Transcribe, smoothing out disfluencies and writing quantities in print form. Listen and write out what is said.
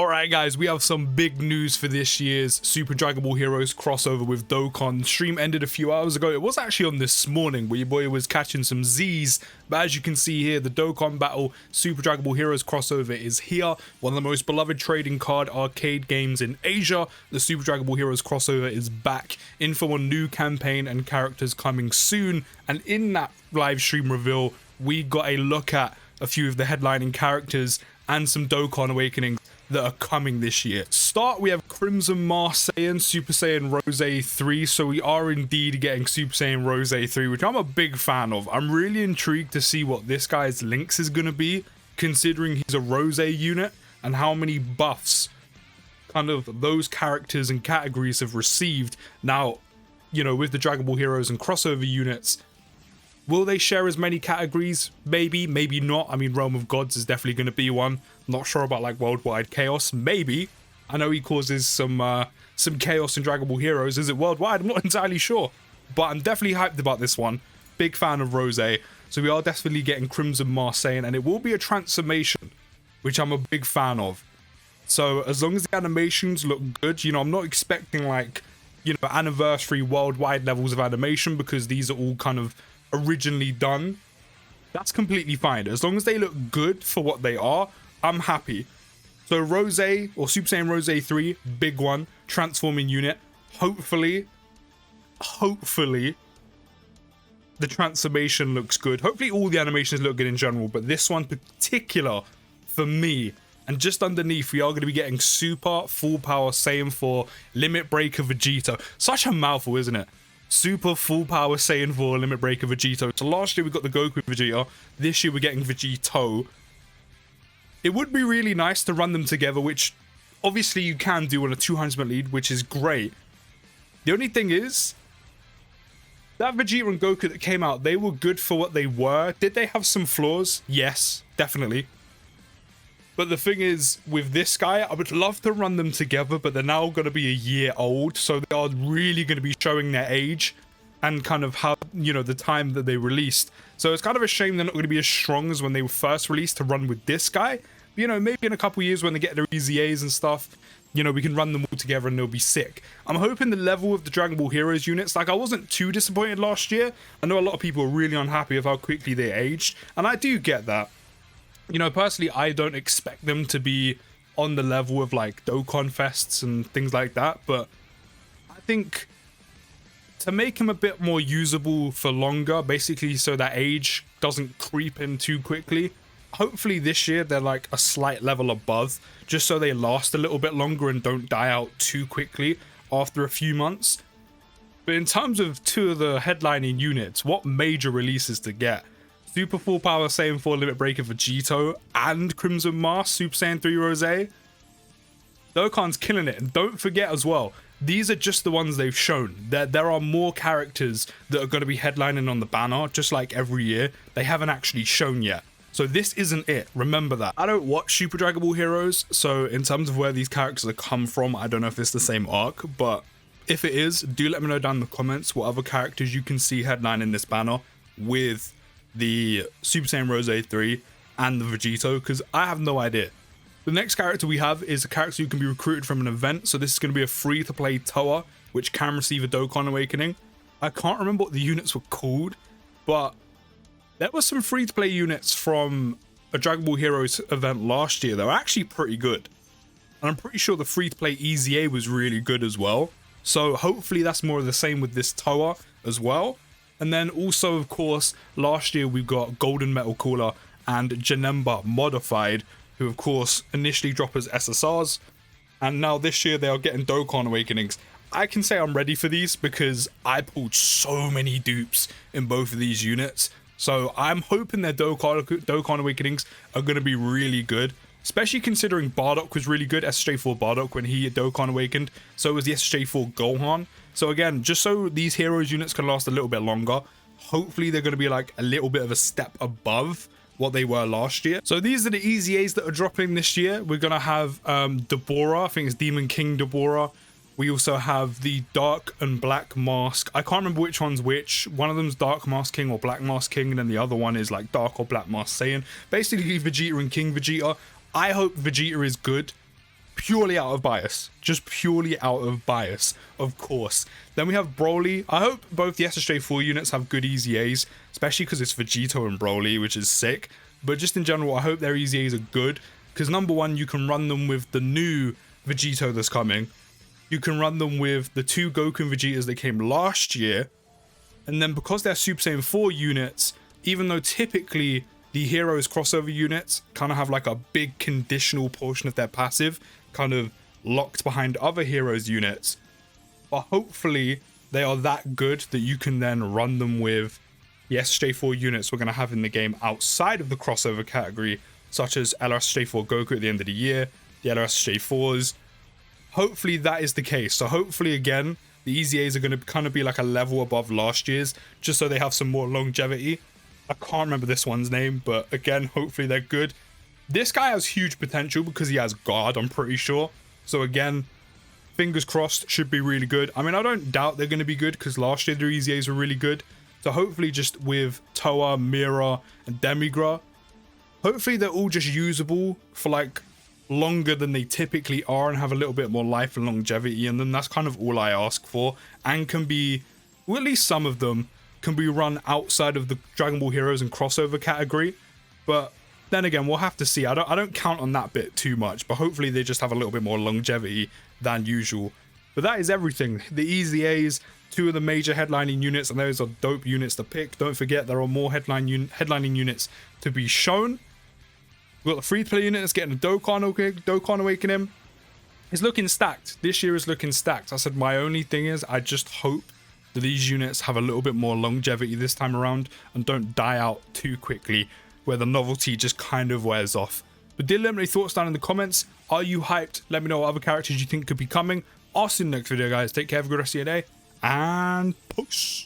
Alright guys, we have some big news for this year's Super Dragon Ball Heroes crossover with Dokkan. Stream ended a few hours ago. It was actually on this morning where your boy was catching some Z's. But as you can see here, the Dokkan Battle Super Dragon Ball Heroes crossover is here. One of the most beloved trading card arcade games in Asia. The Super Dragon Ball Heroes crossover is back. Info on new campaign and characters coming soon. And in that live stream reveal, we got a look at a few of the headlining characters and some Dokkan Awakenings that are coming this year. Start, we have Crimson Marseillan, Super Saiyan Rose 3, so we are indeed getting Super Saiyan Rose 3, which I'm a big fan of. I'm really intrigued to see what this guy's links is going to be, considering he's a Rose unit, and how many buffs kind of those characters and categories have received. Now, you know, with the Dragon Ball Heroes and crossover units, will they share as many categories? Maybe, maybe not. I mean, Realm of Gods is definitely going to be one. Not sure about like Worldwide Chaos. Maybe. I know he causes some chaos in Dragon Ball Heroes. Is it worldwide? I'm not entirely sure. But I'm definitely hyped about this one. Big fan of Rose. So we are definitely getting Crimson Marseillan, and it will be a transformation, which I'm a big fan of. So as long as the animations look good, you know, I'm not expecting like, you know, anniversary worldwide levels of animation, because these are all kind of originally done. That's completely fine. As long as they look good for what they are, I'm happy. So Rose, or Super Saiyan Rose 3, big one, transforming unit. Hopefully the transformation looks good. Hopefully all the animations look good in general, but this one particular for me. And just underneath, we are going to be getting Super Full Power Saiyan 4 Limit Breaker Vegito. Such a mouthful, isn't it? Super Full Power Saiyan 4 Limit Breaker Vegito. So last year we got the GOKU Vegeta. This year we're getting Vegito. It would be really nice to run them together, which obviously you can do on a 200 lead, which is great. The only thing is, that Vegeta and Goku that came out, they were good for what they were. Did they have some flaws? Yes, definitely. But the thing is, with this guy, I would love to run them together, but they're now going to be a year old, so they are really going to be showing their age and kind of how, you know, the time that they released. So it's kind of a shame they're not going to be as strong as when they were first released to run with this guy. But, you know, maybe in a couple years when they get their EZAs and stuff, you know, we can run them all together and they'll be sick. I'm hoping the level of the Dragon Ball Heroes units, like, I wasn't too disappointed last year. I know a lot of people are really unhappy with how quickly they aged, and I do get that. You know, personally, I don't expect them to be on the level of like Dokkan Fests and things like that, but I think to make him a bit more usable for longer, basically so that age doesn't creep in too quickly, hopefully this year they're like a slight level above, just so they last a little bit longer and don't die out too quickly after a few months. But in terms of two of the headlining units, what major releases to get? Super Full Power Saiyan 4 Limit Breaker Vegito and Crimson Mars Super Saiyan 3 Rose. Dokkan's killing it. And don't forget as well, these are just the ones they've shown. There are more characters that are going to be headlining on the banner, just like every year. They haven't actually shown yet. So this isn't it. Remember that. I don't watch Super Dragon Ball Heroes, so in terms of where these characters have come from, I don't know if it's the same arc, but if it is, do let me know down in the comments what other characters you can see headlining this banner with the Super Saiyan Rose 3 and the Vegito, because I have no idea. The next character we have is a character who can be recruited from an event, so this is going to be a free-to-play Toa, which can receive a Dokkan Awakening. I can't remember what the units were called, but there were some free-to-play units from a Dragon Ball Heroes event last year that were actually pretty good. And I'm pretty sure the free-to-play EZA was really good as well. So hopefully that's more of the same with this Toa as well. And then also, of course, last year we got Golden Metal Cooler and Janemba Modified, who of course initially drop as SSRs, and now this year they are getting Dokkan Awakenings. I can say I'm ready for these because I pulled so many dupes in both of these units, so I'm hoping their Dokkan Awakenings are going to be really good, especially considering Bardock was really good, SSJ4 Bardock, when he Dokkan Awakened. So was the SSJ4 Gohan. So again, just so these heroes units can last a little bit longer, hopefully they're going to be like a little bit of a step above what they were last year. So these are the EZAs that are dropping this year. We're going to have Deborah, I think it's Demon King Deborah. We also have the Dark and Black Mask. I can't remember which one's which. One of them's Dark Mask King or Black Mask King, and then the other one is like Dark or Black Mask Saiyan. Basically Vegeta and King Vegeta. I hope Vegeta is good, purely out of bias. Just purely out of bias, of course. Then we have Broly. I hope both the SSJ4 units have good EZAs, especially because it's Vegito and Broly, which is sick. But just in general, I hope their EZAs are good, because number one, you can run them with the new Vegito that's coming. You can run them with the 2 Goku and Vegetas that came last year. And then because they're Super Saiyan 4 units, even though typically the heroes crossover units kind of have like a big conditional portion of their passive kind of locked behind other heroes units, but hopefully they are that good that you can then run them with the SSJ4 units we're going to have in the game outside of the crossover category, such as LSJ4 Goku at the end of the year, the LSJ4s. Hopefully that is the case. So hopefully, again, the EZAs are going to kind of be like a level above last year's, just so they have some more longevity. I can't remember this one's name, but again, hopefully they're good. This guy has huge potential because he has guard, I'm pretty sure. So again, fingers crossed, should be really good. I mean, I don't doubt they're going to be good because last year their EZAs were really good. So hopefully just with Toa, Mira, and Demigra, hopefully they're all just usable for like longer than they typically are and have a little bit more life and longevity in them. That's kind of all I ask for, and can be, well, at least some of them can be run outside of the Dragon Ball Heroes and crossover category. But then again, we'll have to see. I don't count on that bit too much, but hopefully they just have a little bit more longevity than usual. But that is everything. The EZAs, 2 of the major headlining units, and those are dope units to pick. Don't forget there are more headlining units to be shown. We've got the free-to-play unit that's getting a Dokkan Awakening. It's looking stacked. This year is looking stacked. I said my only thing is I just hope that these units have a little bit more longevity this time around and don't die out too quickly, where the novelty just kind of wears off. But do let me know your thoughts down in the comments. Are you hyped? Let me know what other characters you think could be coming. I'll see you in the next video, guys. Take care, have a good rest of your day, and peace.